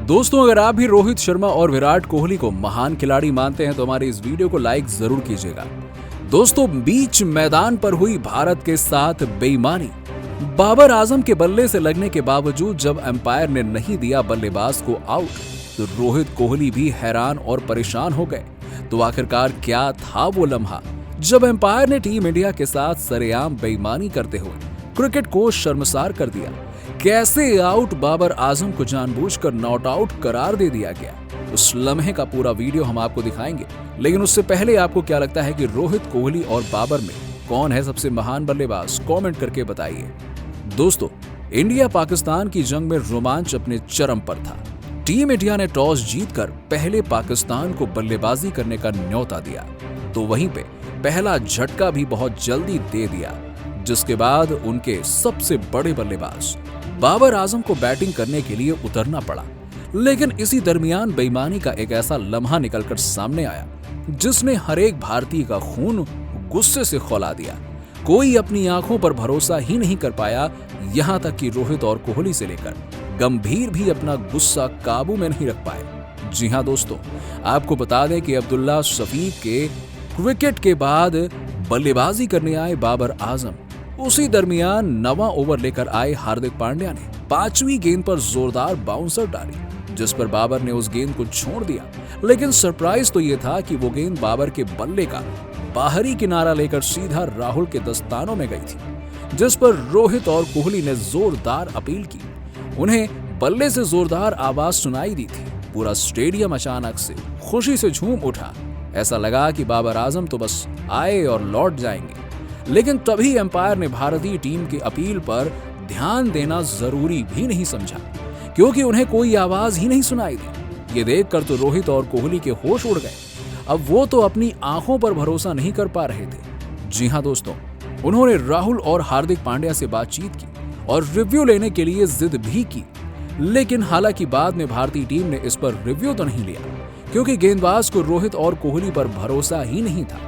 दोस्तों, अगर आप भी रोहित शर्मा और विराट कोहली को महान खिलाड़ी मानते हैं तो हमारे इस वीडियो को लाइक जरूर कीजिएगा। दोस्तों, बीच मैदान पर हुई भारत के साथ बेईमानी। बाबर आजम के बल्ले से लगने के बावजूद जब अंपायर ने नहीं दिया बल्लेबाज को आउट तो रोहित कोहली भी हैरान और परेशान हो गए। तो आखिरकार क्या था वो लम्हा जब अंपायर ने टीम इंडिया के साथ सरेआम बेईमानी करते हुए क्रिकेट को शर्मसार कर दिया? कैसे आउट बाबर आजम को जानबूझकर नॉट आउट करार दे दिया गया, उस लम्हे का पूरा वीडियो हम आपको दिखाएंगे। लेकिन उससे पहले आपको क्या लगता है कि रोहित कोहली और बाबर में कौन है सबसे महान बल्लेबाज? कमेंट करके बताइए। दोस्तों, इंडिया पाकिस्तान की जंग में रोमांच अपने चरम पर था। टीम इंडिया ने टॉस जीतकर पहले पाकिस्तान को बल्लेबाजी करने का न्योता दिया, तो वहीं पे पहला झटका भी बहुत जल्दी दे दिया, जिसके बाद उनके सबसे बड़े बल्लेबाज बाबर आजम को बैटिंग करने के लिए उतरना पड़ा। लेकिन इसी दरमियान बेईमानी का एक ऐसा लम्हा निकलकर सामने आया जिसने हर एक भारतीय का खून गुस्से से खौला दिया। कोई अपनी आंखों पर भरोसा ही नहीं कर पाया, यहां तक कि रोहित और कोहली से लेकर गंभीर भी अपना गुस्सा काबू में नहीं रख पाए। जी हां दोस्तों, आपको बता दें कि अब्दुल्ला शफीक के विकेट के बाद बल्लेबाजी करने आए बाबर आजम, उसी दरमियान 9वां ओवर लेकर आए हार्दिक पांड्या ने 5वीं गेंद पर जोरदार बाउंसर डाली, जिस पर बाबर ने उस गेंद को छोड़ दिया। लेकिन सरप्राइज तो यह था कि वो गेंद बाबर के बल्ले का बाहरी किनारा लेकर सीधा राहुल के दस्तानों में गई थी, जिस पर रोहित और कोहली ने जोरदार अपील की। उन्हें बल्ले से जोरदार आवाज सुनाई दी थी। पूरा स्टेडियम अचानक से खुशी से झूम उठा। ऐसा लगा कि बाबर आजम तो बस आए और लौट जाएंगे। लेकिन तभी अंपायर ने भारतीय टीम की अपील पर ध्यान देना जरूरी भी नहीं समझा, क्योंकि उन्हें कोई आवाज ही नहीं सुनाई दी। ये देखकर तो रोहित और कोहली के होश उड़ गए। अब वो तो अपनी आंखों पर भरोसा नहीं कर पा रहे थे। जी हां दोस्तों, उन्होंने राहुल और हार्दिक पांड्या से बातचीत की और रिव्यू लेने के लिए जिद भी की। लेकिन हालांकि बाद में भारतीय टीम ने इस पर रिव्यू तो नहीं लिया, क्योंकि गेंदबाज को रोहित और कोहली पर भरोसा ही नहीं था।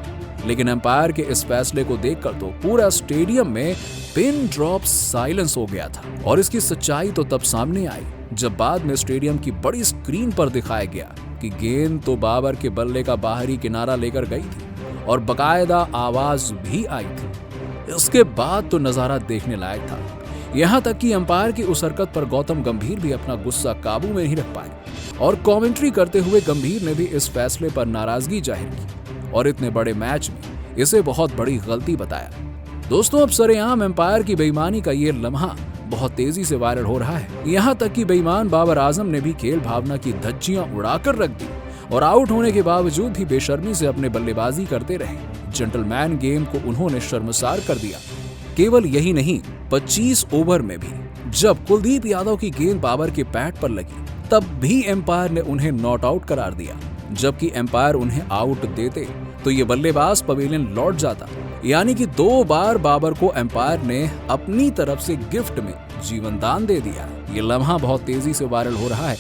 लेकिन अंपायर के इस फैसले को देखकर तो पूरा स्टेडियम में पिन ड्रॉप साइलेंस हो गया था। और इसकी सच्चाई तो तब सामने आई जब बाद में स्टेडियम की बड़ी स्क्रीन पर दिखाया गया कि गेंद तो बाबर के बल्ले का बाहरी किनारा लेकर गई थी और बकायदा आवाज भी आई थी। इसके बाद तो नजारा देखने लायक था। यहां तक कि अंपायर की उस हरकत पर गौतम गंभीर भी अपना गुस्सा काबू में नहीं रख पाए और कमेंट्री करते हुए गंभीर ने भी इस फैसले पर नाराजगी जाहिर की और इतने बड़े मैच में इसे बहुत बड़ी गलती बताया। दोस्तों, अब सरेआम अंपायर की बेईमानी का ये लम्हा बहुत तेजी से वायरल हो रहा है। यहाँ तक कि बेईमान बाबर आजम ने भी खेल भावना की धज्जियां उड़ाकर रख दी और आउट होने के बावजूद भी बेशर्मी से अपने बल्लेबाजी करते रहे। जेंटलमैन गेम को उन्होंने शर्मसार कर दिया। केवल यही नहीं, 25 ओवर में भी जब कुलदीप यादव की गेंद बाबर के पैड पर लगी तब भी अंपायर ने उन्हें नॉट आउट करार दिया। जबकि अंपायर उन्हें आउट देते तो ये बल्लेबाज पवेलियन लौट जाता। यानी कि 2 बार बाबर को अंपायर ने अपनी तरफ से गिफ्ट में जीवन दान दे दिया। ये लम्हा बहुत तेजी से वायरल हो रहा है।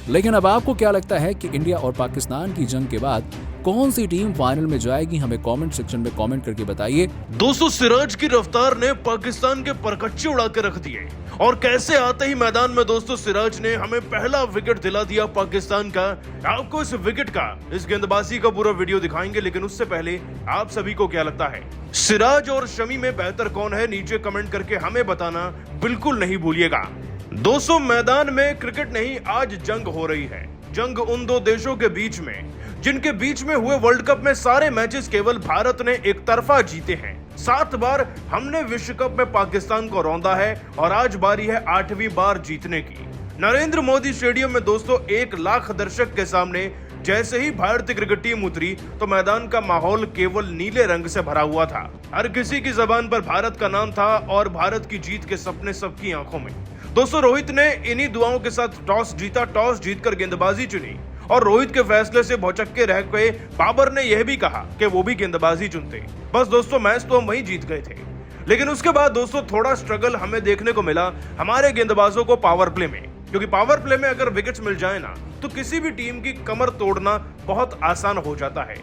लेकिन अब आपको क्या लगता है कि इंडिया और पाकिस्तान की जंग के बाद कौन सी टीम फाइनल में जाएगी? हमें कमेंट सेक्शन में कमेंट करके बताइए। दोस्तों, सिराज की रफ्तार ने पाकिस्तान के परकच्चे उड़ा के रख दिए और कैसे आते ही मैदान में दोस्तों सिराज ने हमें पहला विकेट दिला दिया पाकिस्तान का। आपको इस विकेट का, इस गेंदबाजी का पूरा वीडियो दिखाएंगे, लेकिन उससे पहले आप सभी को क्या लगता है, सिराज और शमी में बेहतर कौन है? नीचे कमेंट करके हमें बताना बिल्कुल नहीं भूलिएगा। दोस्तों, मैदान में क्रिकेट नहीं, आज जंग हो रही है। जंग उन 2 देशों के बीच में जिनके बीच में हुए वर्ल्ड कप में सारे मैचेस केवल भारत ने एक तरफा जीते हैं। 7 बार हमने विश्व कप में पाकिस्तान को रौंदा है और आज बारी है 8वीं बार जीतने की। नरेंद्र मोदी स्टेडियम में दोस्तों 1 लाख दर्शक के सामने जैसे ही भारतीय क्रिकेट टीम उतरी तो मैदान का माहौल केवल नीले रंग से भरा हुआ था। हर किसी की जबान पर भारत का नाम था और भारत की जीत के सपने सबकी आंखों में। दोस्तों, रोहित ने इन्हीं दुआओं के साथ टॉस जीता। टॉस जीतकर गेंदबाजी चुनी और रोहित के फैसले से भौचक्के रह गए बाबर ने यह भी कहा कि वो भी गेंदबाजी चुनते। बस दोस्तों, मैच तो हम वहीं जीत गए थे। लेकिन उसके बाद दोस्तों थोड़ा स्ट्रगल हमें देखने को मिला हमारे गेंदबाजों को पावर प्ले में, क्योंकि पावर प्ले में अगर विकेट्स मिल जाए ना तो किसी भी टीम की कमर तोड़ना बहुत आसान हो जाता है।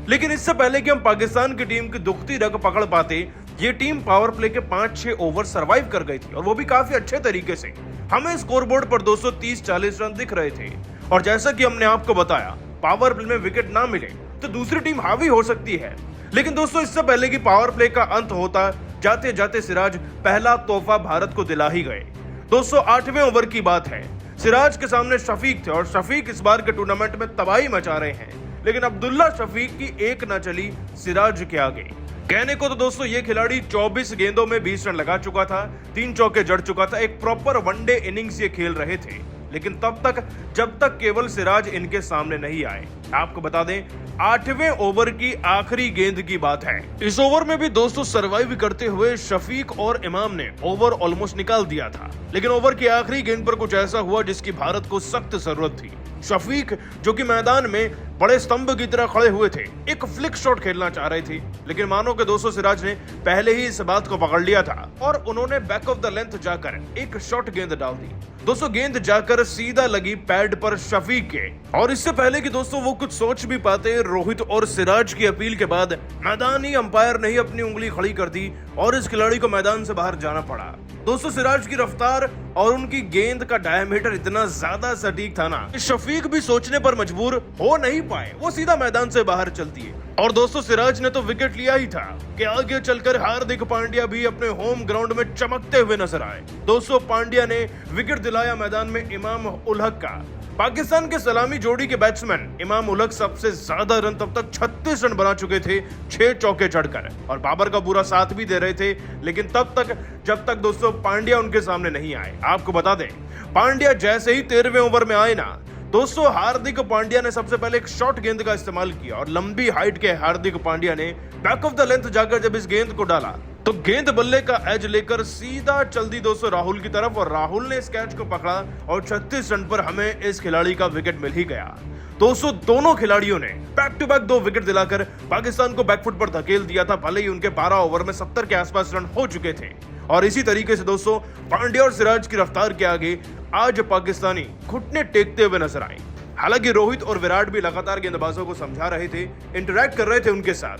लेकिन इससे पहले कि हम पाकिस्तान की टीम की दुखती रग पकड़ पाते ये टीम पावर प्ले के 5-6 ओवर सरवाइव कर गई थी और वो भी काफी अच्छे तरीके से। हमें स्कोरबोर्ड पर 230-40 रन दिख रहे थे और जैसा कि हमने आपको बताया, पावर प्ले में विकेट ना मिले तो दूसरी टीम हावी हो सकती है। लेकिन दोस्तों, इससे पहले कि पावर प्ले का अंत होता, जाते जाते सिराज पहला तोहफा भारत को दिला ही गए। दोस्तों, 8वें ओवर की बात है। सिराज के सामने शफीक थे और शफीक इस बार के टूर्नामेंट में तबाही मचा रहे हैं, लेकिन अब्दुल्ला शफीक की एक न चली सिराज के आगे। कहने को तो दोस्तों ये खिलाड़ी 24 गेंदों में 20 रन लगा चुका था, 3 चौके जड़ चुका था, एक प्रॉपर वनडे इनिंग्स ये खेल रहे थे। लेकिन तब तक जब तक केवल सिराज इनके सामने नहीं आए। आपको बता दें, 8वें ओवर की आखिरी गेंद की बात है। इस ओवर में भी दोस्तों सरवाइव करते हुए शफीक और इमाम ने ओवर ऑलमोस्ट निकाल दिया था, लेकिन ओवर की आखिरी गेंद पर कुछ ऐसा हुआ जिसकी भारत को सख्त जरूरत थी। शफीक, जो कि मैदान में बड़े स्तंभ की तरह खड़े हुए थे, एक फ्लिक शॉट खेलना चाह रहे थे, लेकिन मानो के दोस्तों सिराज ने पहले ही इस बात को पकड़ लिया था और उन्होंने बैक ऑफ द लेंथ जाकर एक शॉट गेंद डाल दी। दोस्तों, गेंद जाकर सीधा लगी पैड पर शफीक के, और इससे पहले कि दोस्तों वो कुछ सोच भी पाते, रोहित और सिराज की अपील के बाद मैदानी अंपायर ने ही अपनी उंगली खड़ी कर दी और इस खिलाड़ी को मैदान से बाहर जाना पड़ा। दोस्तों, सिराज की रफ्तार और उनकी गेंद का डायमीटर इतना ज्यादा सटीक था ना कि शफीक भी सोचने पर मजबूर हो नहीं पाए, वो सीधा मैदान से बाहर चलती है। और दोस्तों, सिराज ने तो विकेट लिया ही था कि आगे चलकर हार्दिक पांड्या भी अपने होम ग्राउंड में चमकते हुए नजर आए। दोस्तों, पांड्या ने विकेट दिलाया मैदान में इमाम उल हक का। पाकिस्तान के सलामी जोड़ी के बैट्समैन इमाम उल हक सबसे ज्यादा रन तब तक 36 रन बना चुके थे, 6 चौके चढ़कर, और बाबर का पूरा साथ भी दे रहे थे, लेकिन तब तक जब तक दोस्तों पांड्या उनके सामने नहीं आए। आपको बता दें, पांड्या जैसे ही 13वें ओवर में आए ना दोस्तों, हार्दिक पांड्या ने सबसे पहले एक शॉर्ट गेंद का इस्तेमाल किया और लंबी हाइट के हार्दिक पांड्या ने बैक ऑफ द लेंथ जाकर जब इस गेंद को डाला तो गेंद बल्ले का एज लेकर सीधा चल दी दोस्तों राहुल की तरफ, और राहुल ने इस कैच को पकड़ा और 36 रन पर हमें इस खिलाड़ी का विकेट मिल ही गया। दोस्तों, दोनों खिलाड़ियों ने बैक टू बैक 2 विकेट दिलाकर पाकिस्तान को बैकफुट पर धकेल दिया था, भले ही उनके 12 ओवर में 70 के आसपास रन हो चुके थे। और इसी तरीके से दोस्तों पांड्या और सिराज की रफ्तार के आगे आज पाकिस्तानी घुटने टेकते हुए नजर आए। हालांकि रोहित और विराट भी लगातार गेंदबाजों को समझा रहे थे, इंटरैक्ट कर रहे थे उनके साथ।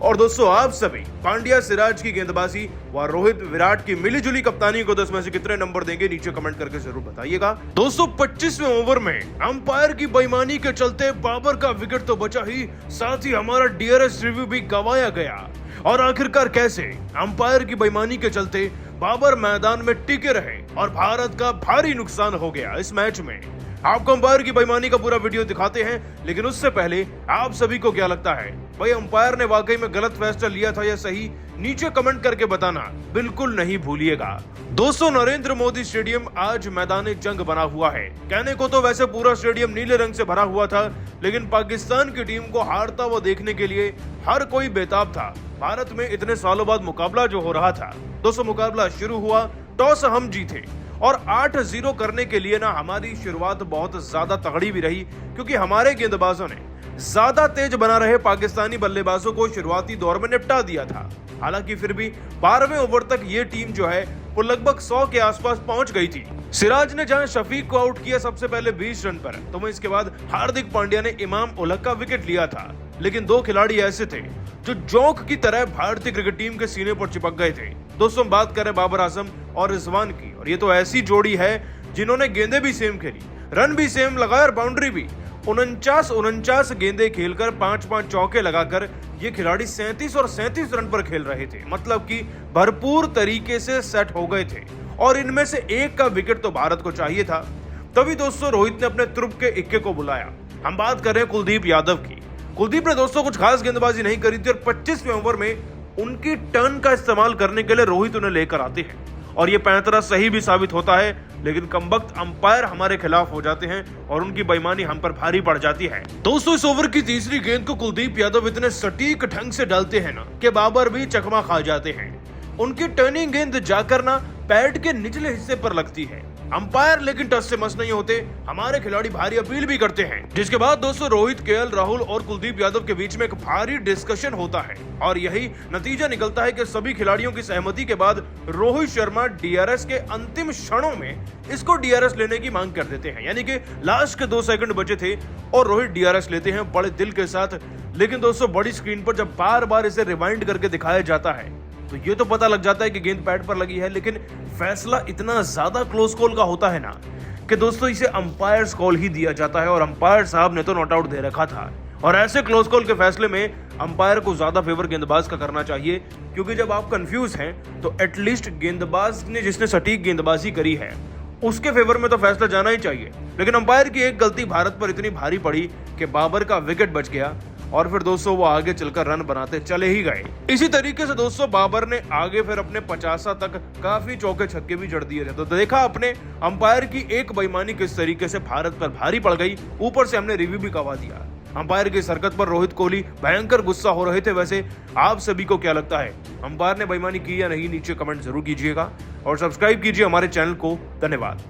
और दोस्तों, आप सभी पांड्या सिराज की गेंदबाजी व रोहित विराट की मिलीजुली कप्तानी को 10 में से कितने नंबर देंगे, नीचे कमेंट करके जरूर बताइएगा। दोस्तों, 25वें ओवर में अंपायर की बेईमानी के चलते बाबर का विकेट तो बचा ही, साथ ही हमारा डीआरएस रिव्यू भी गवाया गया। और आखिरकार कैसे अंपायर की बेईमानी के चलते बाबर मैदान में टिके रहे और भारत का भारी नुकसान हो गया इस मैच में। आपको अंपायर की बेईमानी का पूरा वीडियो दिखाते हैं, लेकिन उससे पहले आप सभी को क्या लगता है, भाई अंपायर ने वाकई में गलत फैसला लिया था या सही? नीचे कमेंट करके बताना बिल्कुल नहीं भूलिएगा। दोस्तों, नरेंद्र मोदी स्टेडियम आज मैदान जंग बना हुआ है। कहने को तो वैसे पूरा स्टेडियम नीले रंग से भरा हुआ था, लेकिन पाकिस्तान की टीम को हारता हुआ देखने के लिए हर कोई बेताब था। भारत में इतने सालों बाद मुकाबला जो हो रहा था, दोस्तों मुकाबला शुरू हुआ, टॉस हम जीते और 8-0 करने के लिए ना हमारी शुरुआत बहुत ज्यादा तगड़ी भी रही, क्योंकि हमारे गेंदबाजों ने ज्यादा तेज बना रहे पाकिस्तानी बल्लेबाजों को शुरुआती दौर में निपटा दिया था। हालांकि फिर भी 12वें ओवर तक ये टीम जो है वो लगभग 100 के आसपास पहुंच गई थी। सिराज ने जहां शफीक को आउट किया सबसे पहले 20 रन पर, तो इसके बाद हार्दिक पांड्या ने इमाम उल हक का विकेट लिया था। लेकिन 2 खिलाड़ी ऐसे थे जो जोंक की तरह भारतीय क्रिकेट टीम के सीने पर चिपक गए थे। दोस्तों, बात करें बाबर आजम और रिजवान की, और ये तो ऐसी जोड़ी है जिन्होंने गेंदें भी सेम खेली, रन भी सेम लगाए और बाउंड्री भी। 49 गेंदें खेलकर 5-5 चौके लगाकर ये खिलाड़ी 37 और 37 रन पर खेल रहे थे, मतलब कि भरपूर तरीके से सेट हो गए थे। और इनमें से एक का विकेट तो भारत को चाहिए था। तभी दोस्तों रोहित ने अपने तुरुप के इक्के को बुलाया। हम बात कर रहे हैं कुलदीप यादव की। कुलदीप ने दोस्तों कुछ खास गेंदबाजी नहीं करी थी और 25वें ओवर में उनकी टर्न का इस्तेमाल करने के लिए रोहित उन्हें लेकर आते हैं, और ये पैंतरा सही भी साबित होता है। लेकिन कमबख्त अंपायर हमारे खिलाफ हो जाते हैं और उनकी बेईमानी हम पर भारी पड़ जाती है। दोस्तों, इस ओवर की तीसरी गेंद को कुलदीप यादव इतने सटीक ढंग से डालते हैं ना कि बाबर भी चकमा खा जाते हैं। उनकी टर्निंग गेंद जाकर ना पैड के निचले हिस्से पर लगती है। अंपायर लेकिन टच से मस नहीं होते, हमारे खिलाड़ी भारी अपील भी करते हैं, जिसके बाद दोस्तों रोहित, केएल राहुल और कुलदीप यादव के बीच में एक भारी डिस्कशन होता है और यही नतीजा निकलता है कि सभी खिलाड़ियों की सहमति के बाद रोहित शर्मा डीआरएस के अंतिम क्षणों में इसको डीआरएस लेने की मांग कर देते हैं। यानी कि लास्ट के 2 सेकंड बचे थे और रोहित डीआरएस लेते हैं बड़े दिल के साथ। लेकिन दोस्तों बड़ी स्क्रीन पर जब बार बार इसे रिवाइंड करके दिखाया जाता है तो ये तो पता लग जाता है कि गेंद पैड पर लगी है, लेकिन फैसला इतना ज्यादा क्लोज कॉल का होता है ना कि दोस्तों इसे अंपायर्स कॉल ही दिया जाता है, और अंपायर साहब ने तो नॉट आउट दे रखा था। और ऐसे क्लोज कॉल के फैसले में अंपायर को ज्यादा फेवर गेंदबाज का करना चाहिए, क्योंकि जब आप कंफ्यूज हैं तो एटलीस्ट गेंदबाज ने जिसने सटीक गेंदबाजी करी है उसके फेवर में तो फैसला जाना ही चाहिए। लेकिन अंपायर की एक गलती भारत पर इतनी भारी पड़ी कि बाबर का विकेट बच गया, और फिर दोस्तों वो आगे चलकर रन बनाते चले ही गए। इसी तरीके से दोस्तों बाबर ने आगे फिर अपने 50 तक काफी चौके छक्के भी जड़ दिए थे। तो देखा आपने अंपायर की एक बेईमानी किस तरीके से भारत पर भारी पड़ गई, ऊपर से हमने रिव्यू भी करवा दिया। अंपायर की हरकत पर रोहित कोहली भयंकर गुस्सा हो रहे थे। वैसे आप सभी को क्या लगता है, अंपायर ने बेईमानी की या नहीं? नीचे कमेंट जरूर कीजिएगा और सब्सक्राइब कीजिए हमारे चैनल को। धन्यवाद।